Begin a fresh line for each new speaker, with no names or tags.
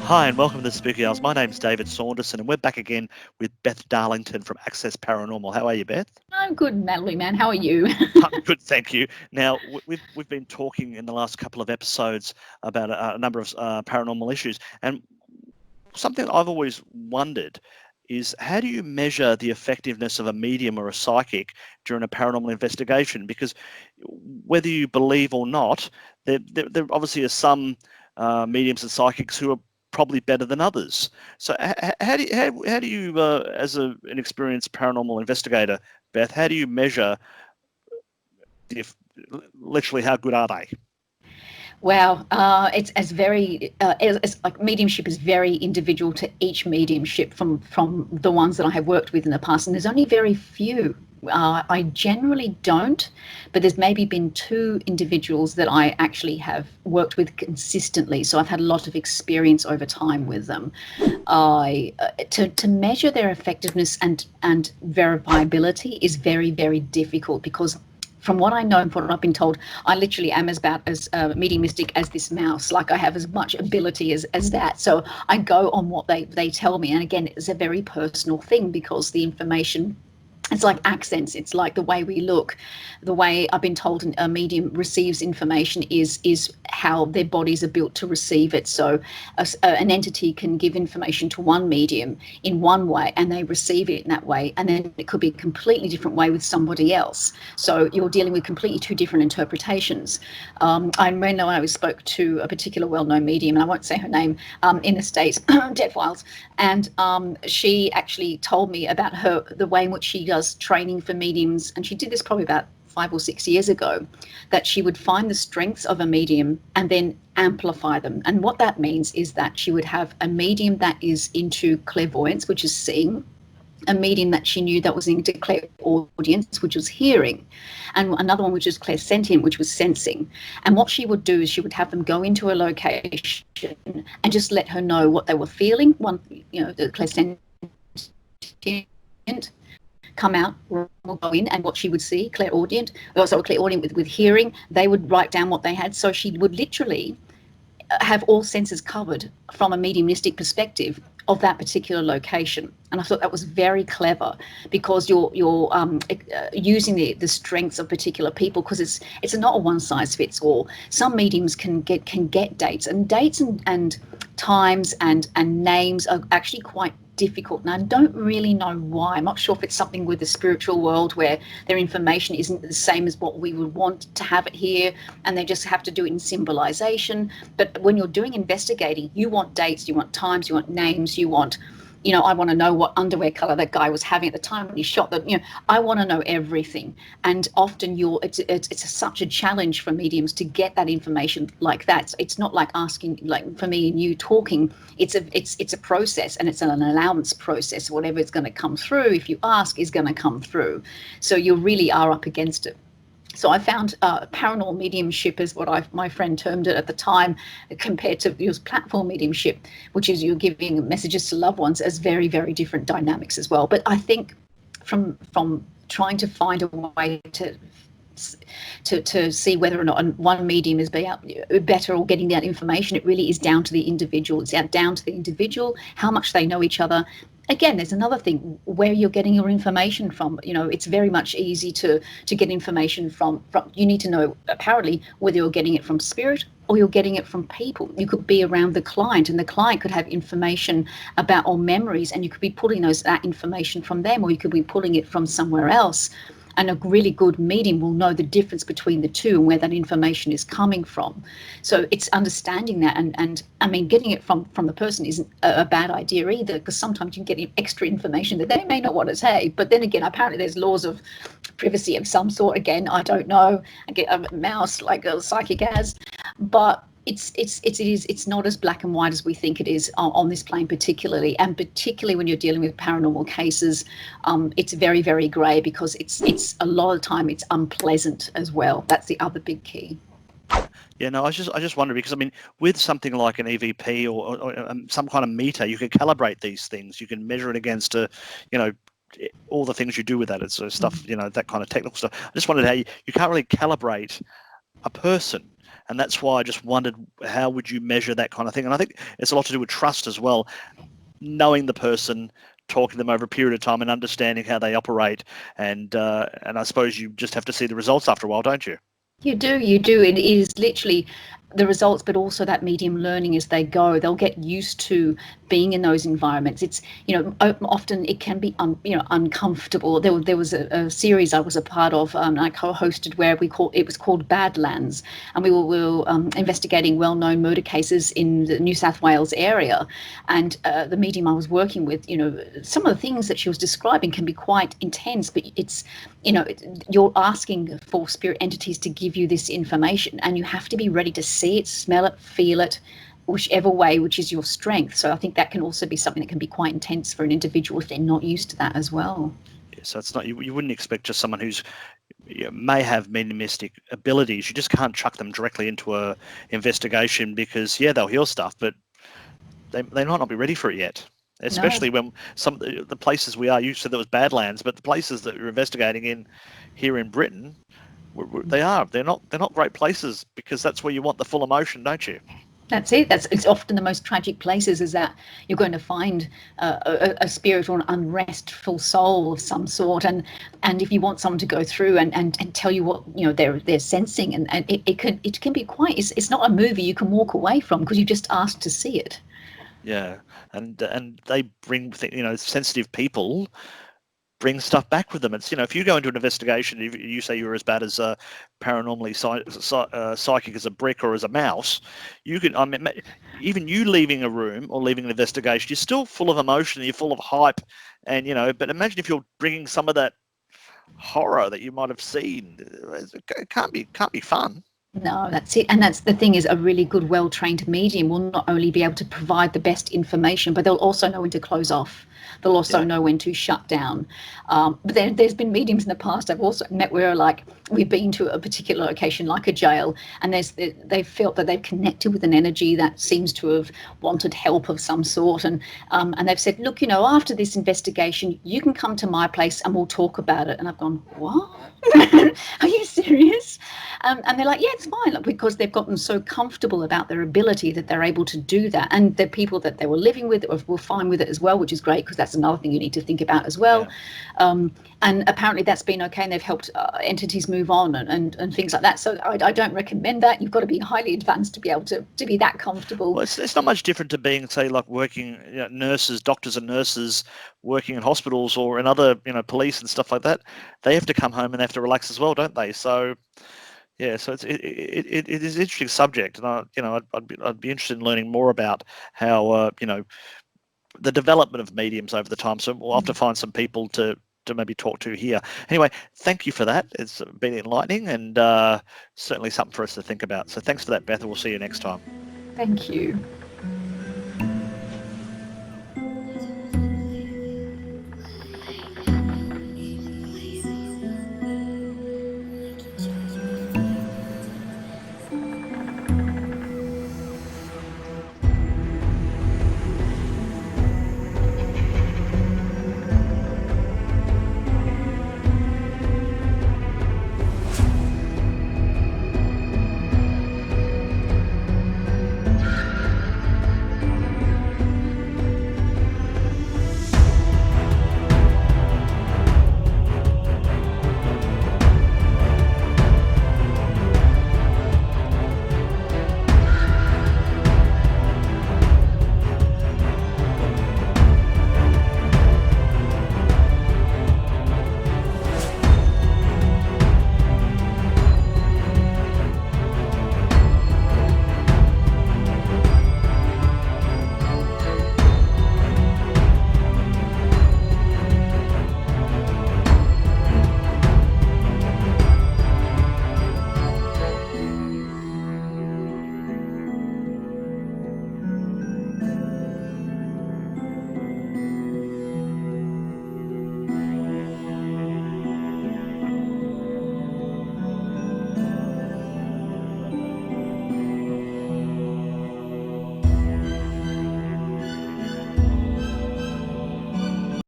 Hi, and welcome to the Spooky Hours. My name's David Saunderson, and we're back again with Beth Darlington from Access Paranormal. How are you, Beth?
I'm good, Natalie, man. How are you?
I'm good, thank you. Now, we've been talking in the last couple of episodes about a number of paranormal issues, and something I've always wondered is how do you measure the effectiveness of a medium or a psychic during a paranormal investigation? Because whether you believe or not, there obviously are some mediums and psychics who are probably better than others. So how do you as an experienced paranormal investigator, Beth, how do you measure the, literally how good are they?
Wow, it's like mediumship is very individual to each mediumship from the ones that I have worked with in the past, and there's only very few. I generally don't, but there's maybe been two individuals that I actually have worked with consistently. So I've had a lot of experience over time with them. To measure their effectiveness and verifiability is very difficult because from what I know and from what I've been told, I literally am as about as mediumistic as this mouse. Like I have as much ability as that. So I go on what they tell me. And again, it's a very personal thing because the information, it's like accents, it's like the way we look, the way I've been told a medium receives information is how their bodies are built to receive it. So an entity can give information to one medium in one way and they receive it in that way, and then it could be a completely different way with somebody else. So you're dealing with completely two different interpretations. I remember when I spoke to a particular well-known medium, and I won't say her name, in the States, Dead Files, and she actually told me about the way in which she does training for mediums, and she did this probably about 5 or 6 years ago, that she would find the strengths of a medium and then amplify them. And what that means is that she would have a medium that is into clairvoyance, which is seeing, a medium that she knew that was into clairaudience, which was hearing, and another one which was clairsentient, which was sensing. And what she would do is she would have them go into a location and just let her know what they were feeling. One, the clairsentient come out, will go in, and what she would see, clairaudient, also clairaudient with hearing, they would write down what they had. So she would literally have all senses covered from a mediumistic perspective of that particular location. And I thought that was very clever because you're using the strengths of particular people, because it's not a one size fits all. Some mediums can get dates, and times and names are actually quite difficult. And I don't really know why. I'm not sure if it's something with the spiritual world where their information isn't the same as what we would want to have it here, and they just have to do it in symbolization. But when you're doing investigating, you want dates, you want times, you want names, you want, I want to know what underwear color that guy was having at the time when he shot them. I want to know everything. And often it's such a challenge for mediums to get that information like that. It's not like asking, like for me and you talking. It's a process, and it's an allowance process. Whatever is going to come through, if you ask, is going to come through. So you really are up against it. So I found paranormal mediumship is what my friend termed it at the time, compared to use platform mediumship, which is you're giving messages to loved ones, as very different dynamics as well. But I think from trying to find a way to see whether or not one medium is better or getting that information, it really is down to the individual. It's down to the individual, how much they know each other. Again, there's another thing, where you're getting your information from. It's very much easy to get information from. You need to know, apparently, whether you're getting it from spirit or you're getting it from people. You could be around the client, and the client could have information about, or memories, and you could be pulling that information from them, or you could be pulling it from somewhere else. And a really good medium will know the difference between the two and where that information is coming from. So it's understanding that, and I mean, getting it from the person isn't a bad idea either, because sometimes you can get extra information that they may not want to say. But then again, apparently there's laws of privacy of some sort. Again, I don't know. I get a mouse like a psychic has, but it's not as black and white as we think it is on this plane, particularly when you're dealing with paranormal cases. It's very grey, because it's a lot of time it's unpleasant as well. That's the other big key.
Yeah, no, I just wonder, because I mean, with something like an EVP or some kind of meter, you can calibrate these things. You can measure it against all the things you do with that. It's stuff, that kind of technical stuff. I just wondered how you can't really calibrate a person. And that's why I just wondered, how would you measure that kind of thing? And I think it's a lot to do with trust as well, knowing the person, talking to them over a period of time and understanding how they operate. And I suppose you just have to see the results after a while, don't you?
You do, you do. It is literally the results, but also that medium learning as they go. They'll get used to being in those environments. It's, often it can be, uncomfortable. There was a series I was a part of, and I co-hosted where it was called Badlands, and we were investigating well-known murder cases in the New South Wales area. And the medium I was working with, some of the things that she was describing can be quite intense, but it's, you're asking for spirit entities to give you this information, and you have to be ready to see it, smell it, feel it, whichever way, which is your strength. So I think that can also be something that can be quite intense for an individual if they're not used to that as well.
Yeah, so it's not, you wouldn't expect just someone who's may have mediumistic abilities. You just can't chuck them directly into a investigation because they'll heal stuff, but they might not be ready for it yet. Especially when some of the places we are, you said there was Badlands, but the places that you're investigating in here in Britain, they're not great places, because that's where you want the full emotion, don't you?
That's it. It's often the most tragic places, is that you're going to find a spirit or an unrestful soul of some sort, and if you want someone to go through and tell you what they're sensing, and it can be quite. It's not a movie you can walk away from because you just asked to see it.
Yeah, and they bring sensitive people bring stuff back with them. It's if you go into an investigation, if you say you're as bad as paranormally psychic as a brick or as a mouse, you can. I mean, even you leaving a room or leaving an investigation, you're still full of emotion, you're full of hype, and But imagine if you're bringing some of that horror that you might have seen. It can't be fun.
No, that's it. And that's the thing, is a really good, well-trained medium will not only be able to provide the best information, but they'll also know when to close off. They'll also know when to shut down. But there's been mediums in the past I've also met where, like, we've been to a particular location, like a jail, and they've felt that they've connected with an energy that seems to have wanted help of some sort. And they've said, look, after this investigation, you can come to my place and we'll talk about it. And I've gone, what? Are you serious? And they're like, yeah, it's fine, because they've gotten so comfortable about their ability that they're able to do that. And the people that they were living with were fine with it as well, which is great, because that's another thing you need to think about as well. Yeah. And apparently that's been okay, and they've helped entities move on and things like that. So I don't recommend that. You've got to be highly advanced to be able to be that comfortable.
Well, it's not much different to being, say, like working, doctors and nurses working in hospitals or in other, police and stuff like that. They have to come home and they have to relax as well, don't they? So, yeah, so it is an interesting subject, and I'd be interested in learning more about how the development of mediums over the time. So we'll have to find some people to maybe talk to here. Anyway, thank you for that. It's been enlightening, and certainly something for us to think about. So thanks for that, Beth, and we'll see you next time.
Thank you.